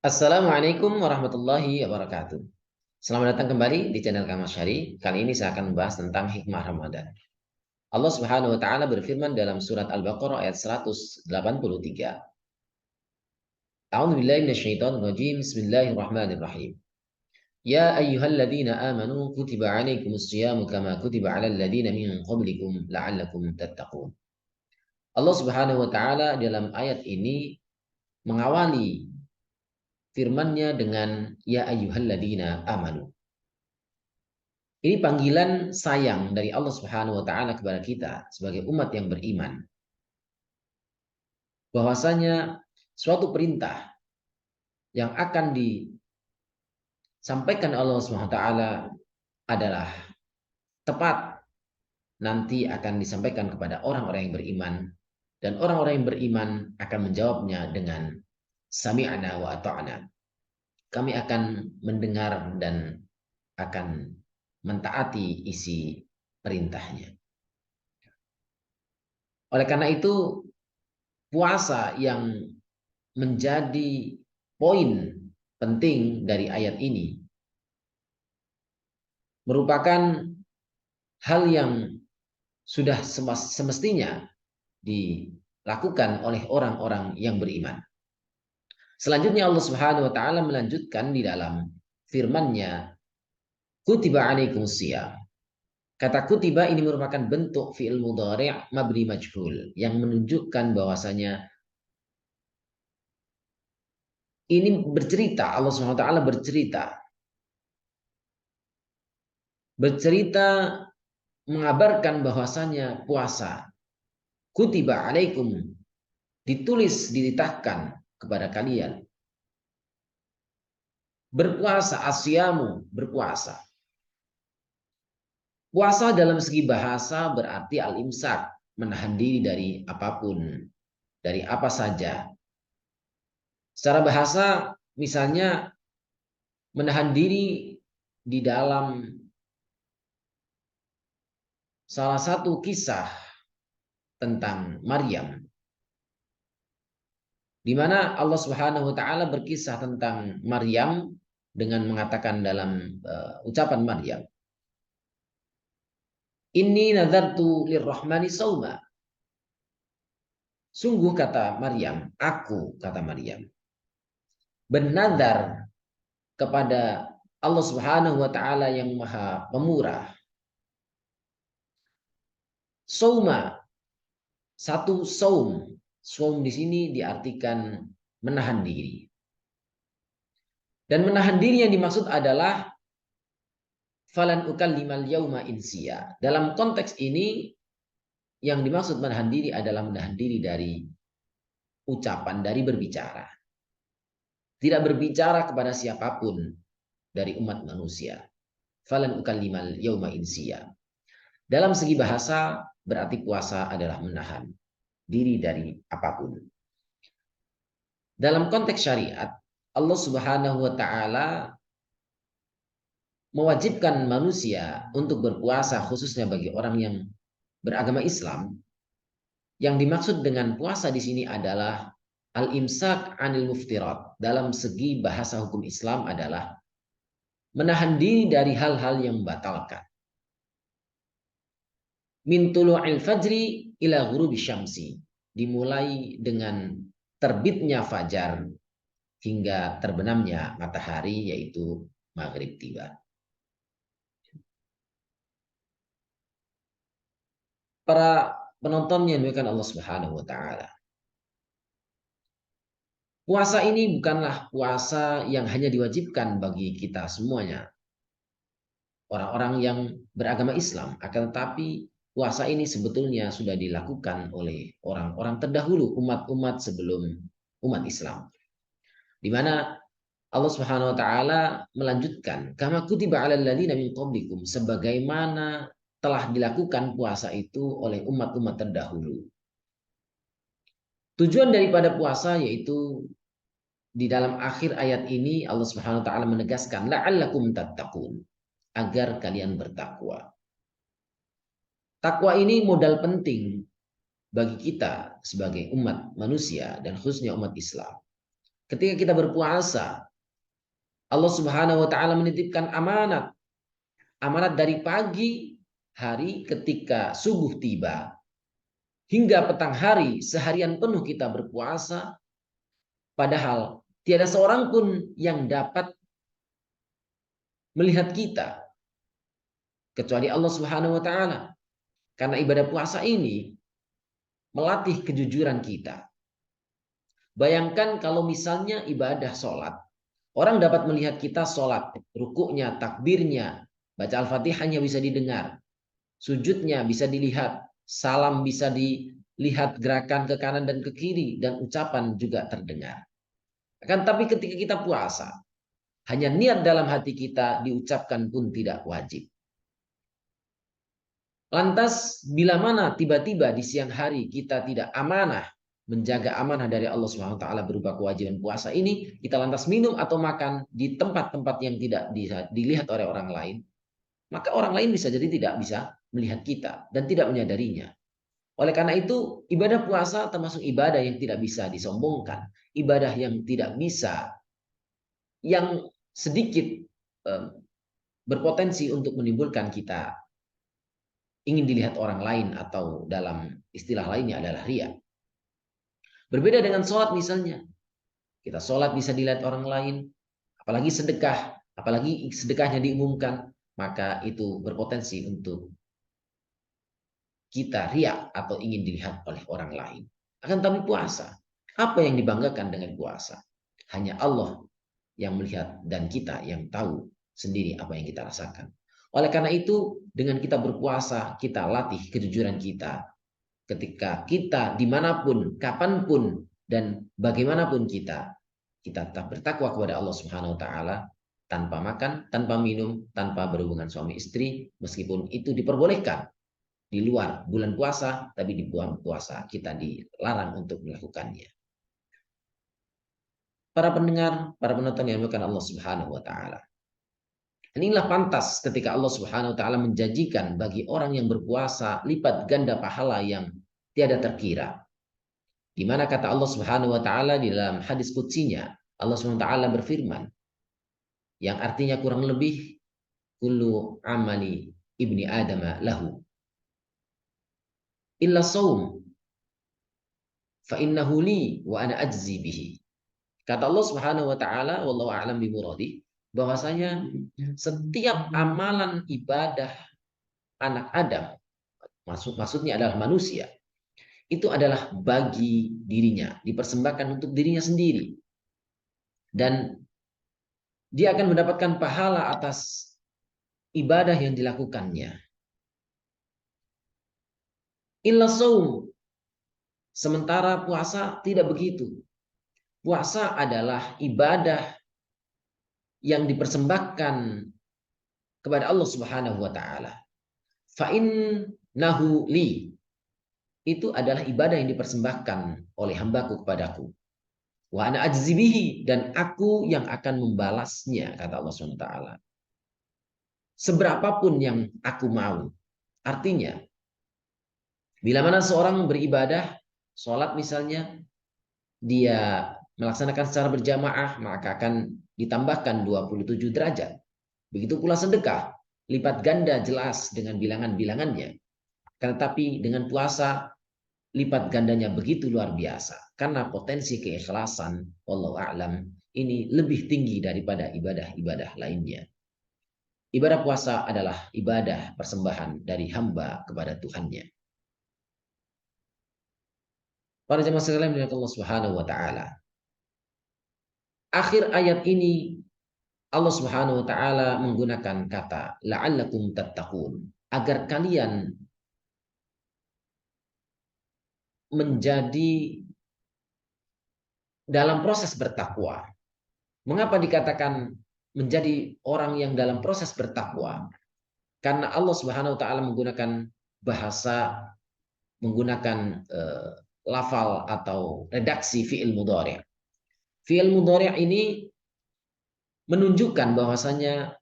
Assalamualaikum warahmatullahi wabarakatuh. Selamat datang kembali di channel Kamal Syari. Kali ini saya akan membahas tentang hikmah Ramadan. Allah Subhanahu wa taala berfirman dalam surat Al-Baqarah ayat 183. A'udzu billahi minasyaitonir rajim. Bismillahirrahmanirrahim. Ya ayyuhalladzina amanu kutiba 'alaikumus shiyamu kama kutiba 'alal ladzina min qablikum la'allakum tattaqun. Allah Subhanahu wa taala dalam ayat ini mengawali firman-Nya dengan ya ayyuhalladzina amanu. Ini panggilan sayang dari Allah Subhanahu wa taala kepada kita sebagai umat yang beriman. Bahwasanya suatu perintah yang akan disampaikan Allah Subhanahu wa taala adalah tepat nanti akan disampaikan kepada orang-orang yang beriman, dan orang-orang yang beriman akan menjawabnya dengan sami'na wa ata'na. Kami akan mendengar dan akan mentaati isi perintahnya. Oleh karena itu, puasa yang menjadi poin penting dari ayat ini merupakan hal yang sudah semestinya dilakukan oleh orang-orang yang beriman. Selanjutnya Allah Subhanahu wa taala melanjutkan di dalam firman-Nya, kutiba alaikumusiyam. Kata kutiba ini merupakan bentuk fi'il mudhari' mabni majhul yang menunjukkan bahwasanya ini bercerita, Allah Subhanahu wa taala bercerita mengabarkan bahwasanya puasa kutiba alaikum ditulis dititahkan kepada kalian. Berpuasa, asyamu, berpuasa. Puasa dalam segi bahasa berarti al-imsak, menahan diri dari apapun, dari apa saja. Secara bahasa misalnya menahan diri di dalam salah satu kisah tentang Maryam, di mana Allah Subhanahu wa taala berkisah tentang Maryam dengan mengatakan dalam ucapan Maryam, Inni nadartu lirrahmani sauma. Sungguh kata Maryam, aku kata Maryam bernadar kepada Allah Subhanahu wa taala yang Maha Pemurah. Sauma, satu saum. Saum di sini diartikan menahan diri. Dan menahan diri yang dimaksud adalah falan ukallimal yauma insiya. Dalam konteks ini yang dimaksud menahan diri adalah menahan diri dari ucapan, dari berbicara. Tidak berbicara kepada siapapun dari umat manusia. Falan ukallimal yauma insiya. Dalam segi bahasa berarti puasa adalah menahan diri dari apapun. Dalam konteks syariat, Allah Subhanahu wa taala mewajibkan manusia untuk berpuasa khususnya bagi orang yang beragama Islam. Yang dimaksud dengan puasa di sini adalah al-imsak anil muftirat. Dalam segi bahasa hukum Islam adalah menahan diri dari hal-hal yang membatalkan. Min tulu'il fajri ila ghurubi syamsi. Dimulai dengan terbitnya fajar hingga terbenamnya matahari, yaitu maghrib tiba. Para penonton yang dimuliakan Allah Subhanahu wa taala. Puasa ini bukanlah puasa yang hanya diwajibkan bagi kita semuanya, orang-orang yang beragama Islam, akan tetapi puasa ini sebetulnya sudah dilakukan oleh orang-orang terdahulu, umat-umat sebelum umat Islam. Di mana Allah Subhanahu wa taala melanjutkan, kama kutiba 'alal ladzina min qablikum, sebagaimana telah dilakukan puasa itu oleh umat-umat terdahulu. Tujuan daripada puasa yaitu di dalam akhir ayat ini Allah Subhanahu wa taala menegaskan la'allakum tattaqun, agar kalian bertakwa. Takwa ini modal penting bagi kita sebagai umat manusia dan khususnya umat Islam. ketika kita berpuasa, Allah Subhanahu wa taala menitipkan amanat. Amanat dari pagi hari ketika subuh tiba hingga petang hari seharian penuh kita berpuasa, padahal tiada seorang pun yang dapat melihat kita kecuali Allah Subhanahu wa taala. Karena ibadah puasa ini melatih kejujuran kita. Bayangkan kalau misalnya ibadah sholat, orang dapat melihat kita sholat, rukuknya, takbirnya, baca Al-Fatihahnya bisa didengar, sujudnya bisa dilihat, salam bisa dilihat, gerakan ke kanan dan ke kiri, dan ucapan juga terdengar. Akan tapi ketika kita puasa, hanya niat dalam hati kita diucapkan pun tidak wajib. Lantas bila mana tiba-tiba di siang hari kita tidak amanah, menjaga amanah dari Allah Subhanahu wa taala berupa kewajiban puasa ini, kita lantas minum atau makan di tempat-tempat yang tidak dilihat oleh orang lain, maka orang lain bisa jadi tidak bisa melihat kita dan tidak menyadarinya. Oleh karena itu, ibadah puasa termasuk ibadah yang tidak bisa disombongkan, ibadah yang tidak bisa, yang sedikit berpotensi untuk menimbulkan kita ingin dilihat orang lain, atau dalam istilah lainnya adalah riya. Berbeda dengan sholat misalnya. Kita sholat bisa dilihat orang lain, apalagi sedekahnya diumumkan, maka itu berpotensi untuk kita riya atau ingin dilihat oleh orang lain. Akan tapi puasa, apa yang dibanggakan dengan puasa? Hanya Allah yang melihat dan kita yang tahu sendiri apa yang kita rasakan. Oleh karena itu, dengan kita berpuasa, kita latih kejujuran kita. Ketika kita dimanapun, kapanpun, dan bagaimanapun kita tetap bertakwa kepada Allah Subhanahu Wa Taala, tanpa makan, tanpa minum, tanpa berhubungan suami istri, meskipun itu diperbolehkan di luar bulan puasa, tapi di bulan puasa kita dilarang untuk melakukannya. Para pendengar, para penonton yang dimuliakan Allah Subhanahu Wa Taala. Inilah pantas ketika Allah Subhanahu wa taala menjanjikan bagi orang yang berpuasa lipat ganda pahala yang tiada terkira. Di mana kata Allah Subhanahu wa taala di dalam hadis qutsinya, Allah Subhanahu wa taala berfirman yang artinya kurang lebih kullu amali ibni Adam lahu illa shaum fa innahu li wa ana ajzi bihi. Kata Allah Subhanahu wa taala, wallahu a'lam bimuradi, bahwasanya setiap amalan ibadah anak Adam, maksudnya adalah manusia, itu adalah bagi dirinya, dipersembahkan untuk dirinya sendiri. Dan dia akan mendapatkan pahala atas ibadah yang dilakukannya. Illa shaum. Sementara puasa tidak begitu. Puasa adalah ibadah yang dipersembahkan kepada Allah Subhanahu wa taala. Fa innahu li. Itu adalah ibadah yang dipersembahkan oleh hambaku kepadaku. Wa ana ajzibihi, dan aku yang akan membalasnya, kata Allah Subhanahu wa taala. Seberapapun yang aku mau. Artinya, bila mana seorang beribadah, sholat misalnya, dia melaksanakan secara berjamaah, maka akan ditambahkan 27 derajat. Begitu pula sedekah, lipat ganda jelas dengan bilangan-bilangannya. Tetapi dengan puasa, lipat gandanya begitu luar biasa. Karena potensi keikhlasan, wallahu a'lam, ini lebih tinggi daripada ibadah-ibadah lainnya. Ibadah puasa adalah ibadah persembahan dari hamba kepada Tuhannya. Para jemaah sekalian yang Allah Subhanahu wa taala. Akhir ayat ini Allah Subhanahu wa taala menggunakan kata la'allakum tattaqun, agar kalian menjadi dalam proses bertakwa. Mengapa dikatakan menjadi orang yang dalam proses bertakwa? Karena Allah Subhanahu wa taala menggunakan bahasa, menggunakan lafal atau redaksi fi'il mudhari'. Fi'il mudhari' ini menunjukkan bahwasanya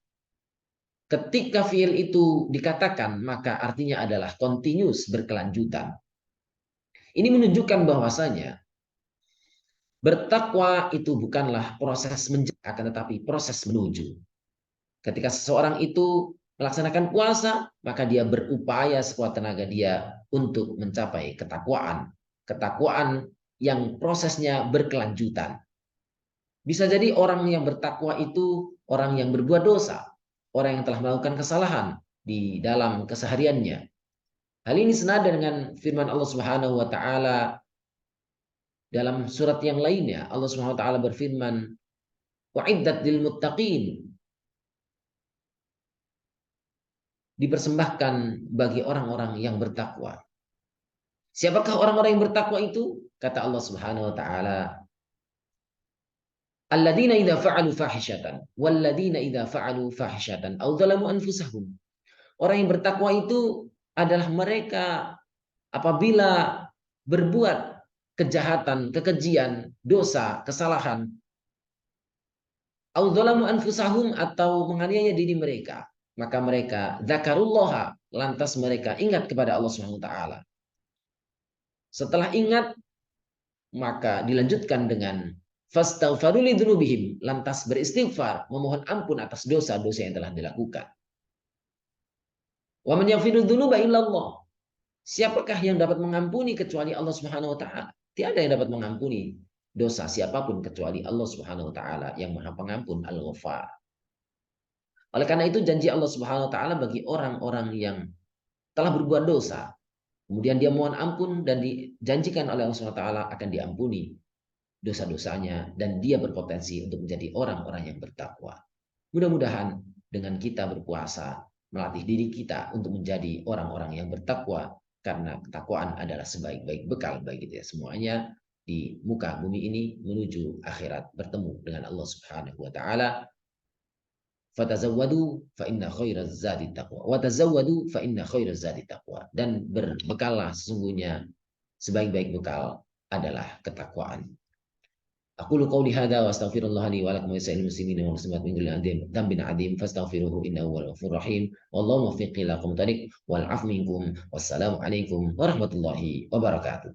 ketika fi'il itu dikatakan, maka artinya adalah continuous, berkelanjutan. Ini menunjukkan bahwasanya Bertakwa itu bukanlah proses menjadi, akan tetapi proses menuju. Ketika seseorang itu melaksanakan puasa, maka dia berupaya sekuat tenaga dia untuk mencapai ketakwaan. Ketakwaan yang prosesnya berkelanjutan. Bisa jadi orang yang bertakwa itu orang yang berbuat dosa, orang yang telah melakukan kesalahan di dalam kesehariannya. Hal ini senada dengan firman Allah Subhanahu wa taala dalam surat yang lainnya. Allah Subhanahu wa taala berfirman, "Wa'iddat lil muttaqin." Dipersembahkan bagi orang-orang yang bertakwa. Siapakah orang-orang yang bertakwa itu? Kata Allah Subhanahu wa taala, "Alladzina idza fa'alu fahishatan walladzina idza fa'alu fahishatan aw dzalamu anfusahum." Orang yang bertakwa itu adalah mereka apabila berbuat kejahatan, kekejian, dosa, kesalahan, aw dzalamu anfusahum atau menganiaya diri mereka, maka mereka dzakarullaha, lantas mereka ingat kepada Allah Subhanahu wa taala. Setelah ingat, maka dilanjutkan dengan fastaghfiru lidzunubihim, lantas beristighfar, memohon ampun atas dosa-dosa yang telah dilakukan. Wa man yaghfiru dzunuba illallah. Siapakah yang dapat mengampuni kecuali Allah Subhanahu wa taala? Tiada yang dapat mengampuni dosa siapapun kecuali Allah Subhanahu wa taala yang Maha Pengampun, Al-Ghaffar. Oleh karena itu janji Allah Subhanahu wa taala bagi orang-orang yang telah berbuat dosa, kemudian dia mohon ampun dan dijanjikan oleh Allah Subhanahu wa taala akan diampuni dosa-dosanya dan dia berpotensi untuk menjadi orang-orang yang bertakwa. Mudah-mudahan dengan kita berpuasa melatih diri kita untuk menjadi orang-orang yang bertakwa, karena ketakwaan adalah sebaik-baik bekal bagi kita semuanya di muka bumi ini menuju akhirat bertemu dengan Allah Subhanahu wa taala. Fatazawwadu fa inna khairaz zadi taqwa wa tazawwadu fa inna khairaz zadi taqwa, dan berbekallah, sesungguhnya sebaik-baik bekal adalah ketakwaan. Aqulu qawli hadza wa astaghfirullah li wa lakum wa lisa'il muslimin wal muslimat min kulli dhanbin 'adzim fastaghfiruhu innahu huwal ghafurur rahim. Wallahu muwaffiq ila aqwamit thariq wal 'afwu minkum. Wassalamu alaikum warahmatullahi wabarakatuh.